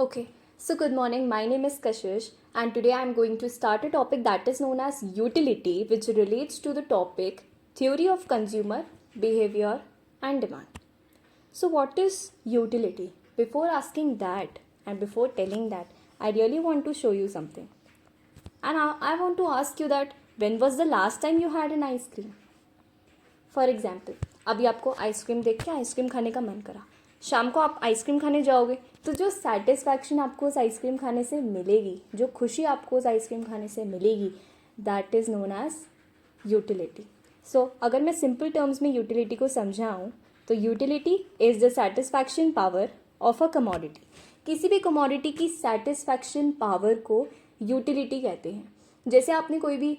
Okay, so good morning. My name is Kashish, and today I am going to start a topic that is known as utility, which relates to the topic theory of consumer behavior and demand. So, what is utility? Before asking that and before telling that, I really want to show you something. And I want to ask you that when was the last time you had an ice cream? For example अभी आपको ice cream देख के ice cream खाने का मन करा, शाम को आप आइसक्रीम खाने जाओगे तो जो सेटिस्फैक्शन आपको उस आइसक्रीम खाने से मिलेगी, जो खुशी आपको उस आइसक्रीम खाने से मिलेगी, that is known as utility. So अगर मैं सिंपल टर्म्स में यूटिलिटी को समझाऊँ तो utility is the satisfaction power of a commodity. किसी भी कमोडिटी की सेटिस्फैक्शन पावर को यूटिलिटी कहते हैं. जैसे आपने कोई भी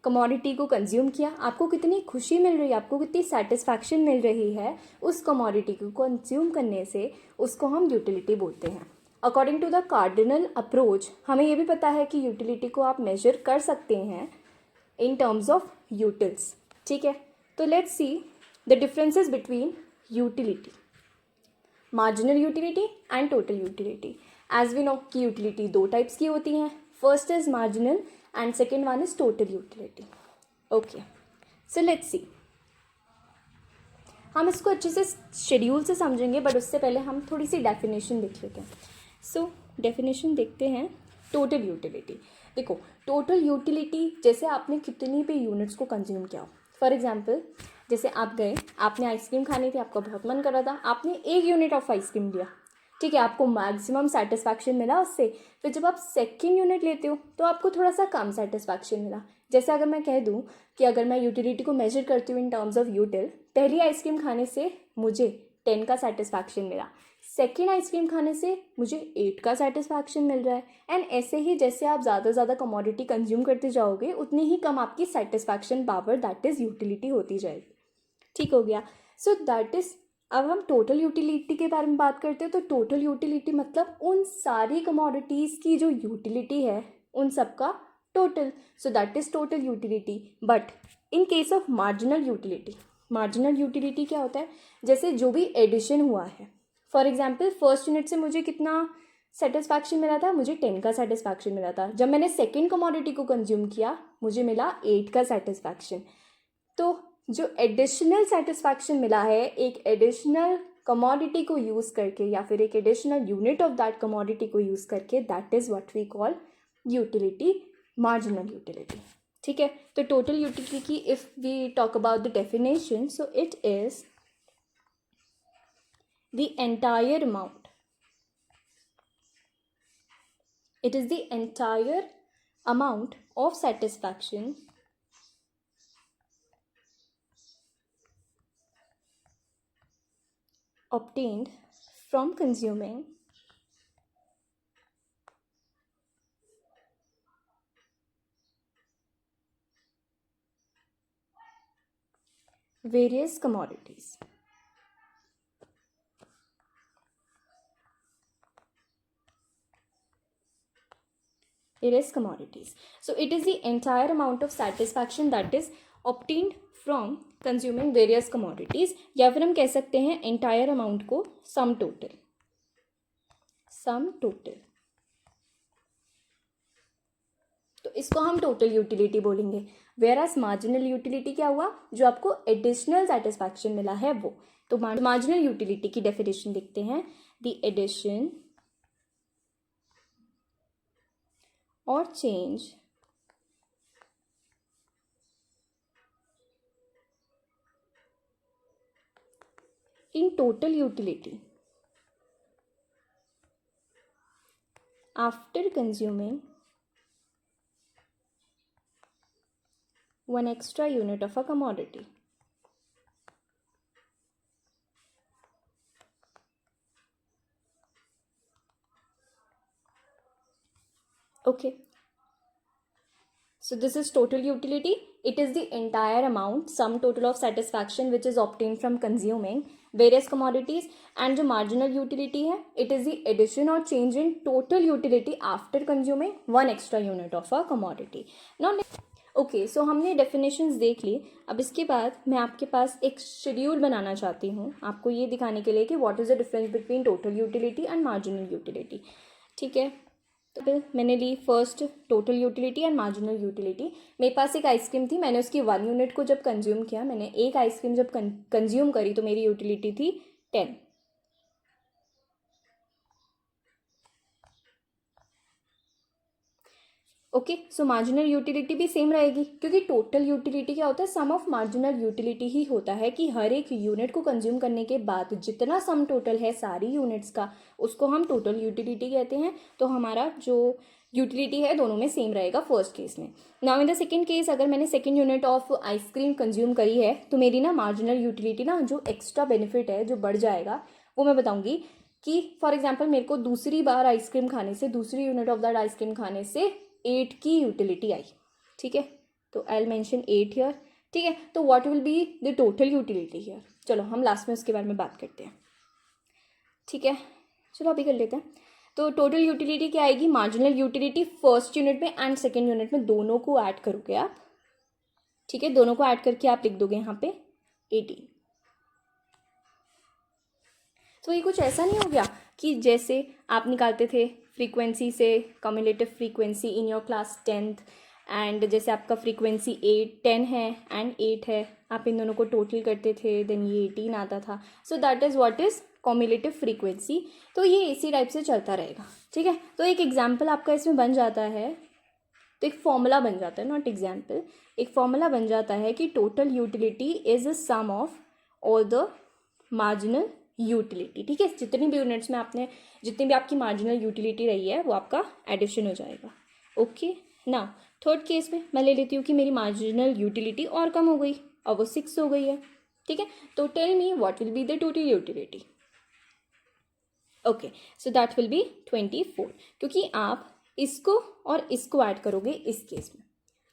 कमोडिटी को कंज्यूम किया, आपको कितनी खुशी मिल रही है, आपको कितनी सेटिस्फैक्शन मिल रही है उस कमोडिटी को कंज्यूम करने से, उसको हम यूटिलिटी बोलते हैं. According to the cardinal approach हमें ये भी पता है कि यूटिलिटी को आप मेजर कर सकते हैं इन टर्म्स ऑफ यूटिल्स. ठीक है, तो let's see the differences between utility, marginal utility and total utility. As we know कि यूटिलिटी दो टाइप्स की होती हैं. First is marginal and second one is total utility. Okay, so let's see. हम इसको अच्छे से शेड्यूल से समझेंगे, बट उससे पहले हम थोड़ी सी डेफिनेशन देख लेते हैं. सो डेफिनेशन देखते हैं. टोटल यूटिलिटी, देखो टोटल यूटिलिटी जैसे आपने कितनी भी यूनिट्स को कंज्यूम किया हो. फॉर एग्जांपल जैसे आप गए, आपने आइसक्रीम खानी थी, आपका बहुत मन कर रहा था, आपने 1 यूनिट ऑफ आइसक्रीम लिया. ठीक है, आपको मैक्सिमम सेटिस्फैक्शन मिला उससे. फिर जब आप सेकेंड यूनिट लेते हो तो आपको थोड़ा सा कम सेटिस्फैक्शन मिला. जैसे अगर मैं कह दूं कि अगर मैं यूटिलिटी को मेजर करती हूँ इन टर्म्स ऑफ यूटिल, पहली आइसक्रीम खाने से मुझे 10 का सेटिस्फैक्शन मिला, सेकेंड आइसक्रीम खाने से मुझे 8 का सेटिस्फैक्शन मिल रहा है. एंड ऐसे ही जैसे आप ज़्यादा से ज़्यादा कमोडिटी कंज्यूम करते जाओगे, उतनी ही कम आपकी satisfaction power that is utility होती जाएगी. ठीक हो गया. सो दैट इज़, अब हम टोटल यूटिलिटी के बारे में बात करते हैं. तो टोटल यूटिलिटी मतलब उन सारी कमोडिटीज़ की जो यूटिलिटी है उन सब का total. So that is total utility. But in case of marginal utility, marginal utility क्या होता है? जैसे जो भी एडिशन हुआ है, फॉर एग्जांपल फर्स्ट यूनिट से मुझे कितना सेटिस्फैक्शन मिला था, मुझे 10 का सेटिस्फैक्शन मिला था. जब मैंने सेकेंड कमोडिटी को कंज्यूम किया मुझे मिला 8 का सेटिस्फैक्शन. तो जो एडिशनल सेटिस्फैक्शन मिला है एक एडिशनल कमोडिटी को यूज़ करके या फिर एक additional unit of that commodity को यूज़ करके, that is what we call utility, marginal utility. ठीक है, तो टोटल यूटिलिटी की if we talk about the definition, so it is the entire amount, it is the entire amount of satisfaction obtained from consuming various commodities. It is commodities. So it is the entire amount of satisfaction that is obtained from consuming various commodities, या फिर हम कह सकते हैं entire amount को sum total, sum total. तो इसको हम टोटल यूटिलिटी बोलेंगे. वेयरएज मार्जिनल यूटिलिटी क्या हुआ? जो आपको एडिशनल सेटिस्फैक्शन मिला है वो. तो मार्जिनल यूटिलिटी की डेफिनेशन देखते हैं. The addition or change in total utility after consuming one extra unit of a commodity. Okay, so this is total utility. It is the entire amount, sum total of satisfaction which is obtained from consuming various commodities. And जो marginal utility है, it is the addition or change in total utility after consuming one extra unit of a commodity. Now okay, so हमने definitions देख ली. अब इसके बाद मैं आपके पास एक शेड्यूल बनाना चाहती हूँ आपको ये दिखाने के लिए कि what is the difference between total utility and marginal utility. ठीक है। तो फिर मैंने ली first total utility and marginal utility. मेरे पास एक आइसक्रीम थी, मैंने उसकी 1 यूनिट को जब कंज्यूम किया, मैंने एक आइसक्रीम जब कंज्यूम करी तो मेरी यूटिलिटी थी 10। ओके, सो मार्जिनल यूटिलिटी भी सेम रहेगी, क्योंकि टोटल यूटिलिटी क्या होता है, सम ऑफ मार्जिनल यूटिलिटी ही होता है कि हर एक यूनिट को कंज्यूम करने के बाद जितना सम टोटल है सारी यूनिट्स का, उसको हम टोटल यूटिलिटी कहते हैं। तो हमारा जो यूटिलिटी है दोनों में सेम रहेगा फर्स्ट केस में। Now in the second case, अगर मैंने second unit of ice cream consume करी है तो मेरी ना मार्जिनल यूटिलिटी ना जो एक्स्ट्रा बेनिफिट है जो बढ़ जाएगा वो मैं बताऊंगी। कि फॉर एग्जाम्पल मेरे को दूसरी बार आइसक्रीम खाने से, दूसरी यूनिट ऑफ दैट आइसक्रीम खाने से 8 की यूटिलिटी आई। ठीक है, तो आई विल मेंशन 8 हियर। ठीक है, तो what will be the total utility here. चलो हम लास्ट में उसके बारे में बात करते हैं। ठीक है, चलो अभी कर लेते हैं। तो टोटल यूटिलिटी क्या आएगी, मार्जिनल यूटिलिटी फर्स्ट यूनिट में एंड सेकेंड यूनिट में दोनों को ऐड करोगे आप। ठीक है, दोनों को ऐड करके आप लिख दोगे यहाँ पे 18। तो ये कुछ ऐसा नहीं हो गया कि जैसे आप निकालते थे फ्रीक्वेंसी से cumulative frequency in your class 10th, and जैसे आपका फ्रीक्वेंसी 10 है एंड 8 है, आप इन दोनों को टोटल करते थे, देन ये 18 आता था। So that is what is cumulative frequency. तो ये इसी टाइप से चलता रहेगा। ठीक है, तो एक एग्जाम्पल आपका इसमें बन जाता है, तो एक फॉर्मूला बन जाता है, नॉट एग्जाम्पल, एक फॉर्मूला बन जाता है कि total utility is a sum of all the marginal utility. ठीक है, जितनी भी यूनिट्स में आपने, जितनी भी आपकी मार्जिनल यूटिलिटी रही है वो आपका एडिशन हो जाएगा। ओके, ना थर्ड केस में मैं ले लेती हूँ कि मेरी मार्जिनल यूटिलिटी और कम हो गई, अब वो 6 हो गई है। ठीक है, तो tell me what will be the total utility. Okay, so that will be 24, क्योंकि आप इसको और इसको ऐड करोगे इस केस में।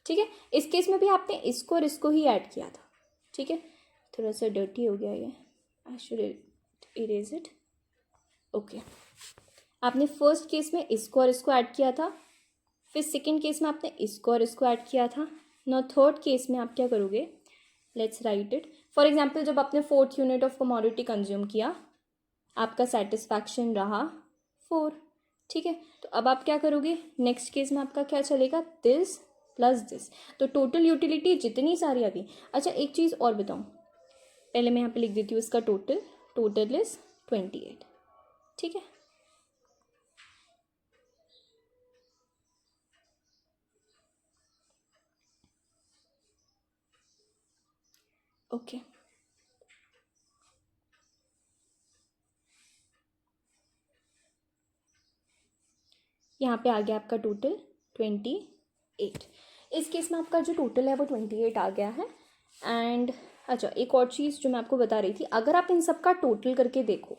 ठीक है, इस केस में भी आपने इसको और इसको ही ऐड किया था। ठीक है, थोड़ा सा डर्टी हो गया ये, I should erase it. Okay, आपने फर्स्ट केस में इसको और इसको ऐड किया था, फिर सेकेंड केस में आपने इसको और इसको ऐड किया था। नाउ थर्ड केस में आप क्या करोगे, let's write it. For example, जब आपने 4th unit of commodity consume किया, आपका सेटिस्फैक्शन रहा 4। ठीक है, तो अब आप क्या करोगे, नेक्स्ट केस में आपका क्या चलेगा, दिस प्लस दिस। तो टोटल यूटिलिटी जितनी सारी आ गई। अच्छा, एक चीज़ और बताऊँ, पहले मैं यहाँ पे लिख देती हूँ इसका टोटल। Total is 28। ठीक है, ओके, यहाँ पे आ गया आपका टोटल 28। इस केस में आपका जो टोटल है वो 28 आ गया है। एंड अच्छा, एक और चीज़ जो मैं आपको बता रही थी, अगर आप इन सब का टोटल करके देखो,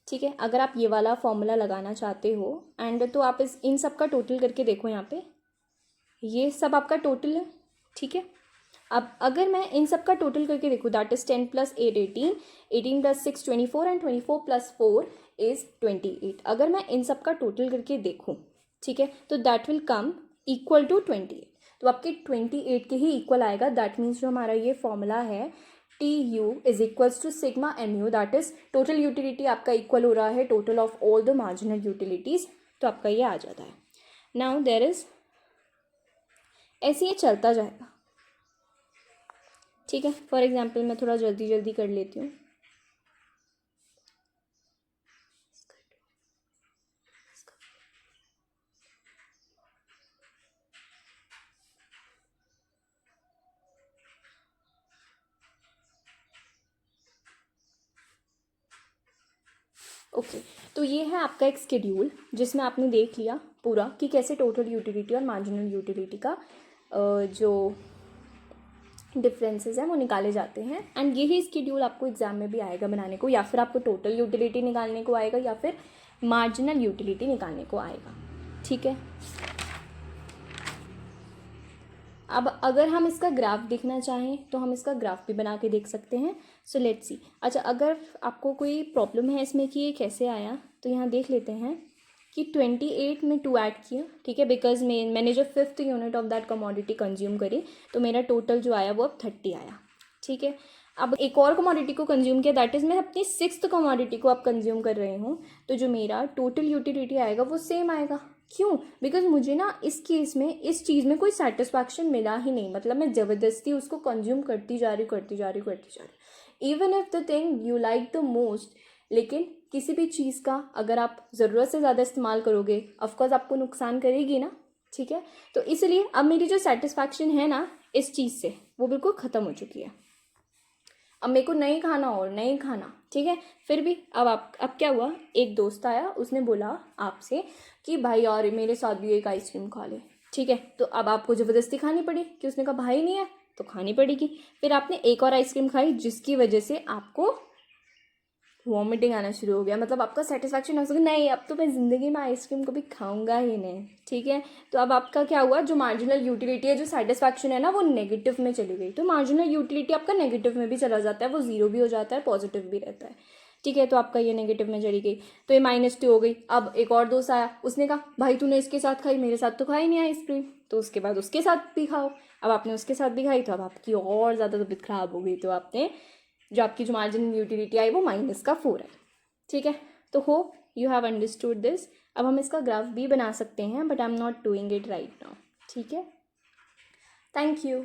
ठीक है, अगर आप ये वाला फॉर्मूला लगाना चाहते हो एंड तो आप इन सब का टोटल करके देखो, यहाँ पे ये सब आपका टोटल है। ठीक है, अब अगर मैं इन सब का टोटल करके देखूँ, दैट इज 10 + 8 18, 18 + 6 24 एंड 24 + 4 इज 28। अगर मैं इन सब का टोटल करके देखूँ, ठीक है, तो that will come equal to 28। तो आपके 28 के ही इक्वल आएगा। दैट मीन्स जो हमारा ये फॉर्मूला है TU is equals to sigma MU, that is total utility आपका इक्वल हो रहा है total of all the marginal utilities. तो आपका ये आ जाता है। नाउ देयर इज, ऐसे ये चलता जाएगा। ठीक है, फॉर एग्जाम्पल मैं थोड़ा जल्दी जल्दी कर लेती हूँ। ओके, तो ये है आपका एक स्केड्यूल जिसमें आपने देख लिया पूरा कि कैसे टोटल यूटिलिटी और मार्जिनल यूटिलिटी का जो डिफरेंसेस हैं वो निकाले जाते हैं। एंड यही स्केड्यूल आपको एग्जाम में भी आएगा बनाने को, या फिर आपको टोटल यूटिलिटी निकालने को आएगा या फिर मार्जिनल यूटिलिटी निकालने को आएगा। ठीक है, अब अगर हम इसका ग्राफ देखना चाहें तो हम इसका ग्राफ भी बना के देख सकते हैं। So let's see. अच्छा, अगर आपको कोई प्रॉब्लम है इसमें कि ये कैसे आया, तो यहाँ देख लेते हैं कि 28 में 2 ऐड किया। ठीक है, बिकॉज मैंने जो 5th unit of that commodity consume करी, तो मेरा टोटल जो आया वो अब 30 आया। ठीक है, अब एक और कमोडिटी को कंज्यूम किया, दैट इज़ मैं अपनी 6th कमोडिटी को अब कंज्यूम कर रही हूँ, तो जो मेरा टोटल यूटिलिटी आएगा वो सेम आएगा। क्यों? बिकॉज मुझे ना इस केस में इस चीज़ में कोई सेटिस्फैक्शन मिला ही नहीं, मतलब मैं ज़बरदस्ती उसको कंज्यूम करती जा रही even if the thing you like the most, लेकिन किसी भी चीज़ का अगर आप ज़रूरत से ज़्यादा इस्तेमाल करोगे ऑफकोर्स आपको नुकसान करेगी ना, ठीक है। तो इसलिए अब मेरी जो सेटिस्फैक्शन है ना इस चीज़ से वो बिल्कुल ख़त्म हो चुकी है। अब मेरे को नहीं खाना और नहीं खाना, ठीक है। फिर भी अब क्या हुआ, एक दोस्त आया, उसने बोला आपसे कि भाई यार मेरे साथ भी एक आइसक्रीम खा ले, ठीक है। तो अब आपको ज़बरदस्ती खानी पड़ी कि उसने कहा भाई नहीं है तो खानी पड़ेगी। फिर आपने एक और आइसक्रीम खाई जिसकी वजह से आपको वॉमिटिंग आना शुरू हो गया, मतलब आपका सेटिस्फैक्शन हो सके नहीं अब तो मैं ज़िंदगी में आइसक्रीम कभी खाऊंगा ही नहीं, ठीक है। तो अब आपका क्या हुआ, जो मार्जिनल यूटिलिटी है, जो सेटिस्फैक्शन है ना, वो नेगेटिव में चली गई। तो मार्जिनल यूटिलिटी आपका नेगेटिव में भी चला जाता है, वो ज़ीरो भी हो जाता है, पॉजिटिव भी रहता है, ठीक है। तो आपका ये नेगेटिव में चली गई, तो ये -2 हो गई। अब एक और दोस्त आया, उसने कहा भाई तूने इसके साथ खाई, मेरे साथ तो खाई नहीं आइसक्रीम, तो उसके बाद उसके साथ भी खाओ। अब आपने उसके साथ भी खाई तो अब आपकी और ज़्यादा तबीयत ख़राब हो गई, तो आपने जो मार्जिनल यूटिलिटी आई वो -4 है, ठीक है। तो hope you have understood this. अब हम इसका ग्राफ भी बना सकते हैं but I am not doing it right now, ठीक है। Thank you.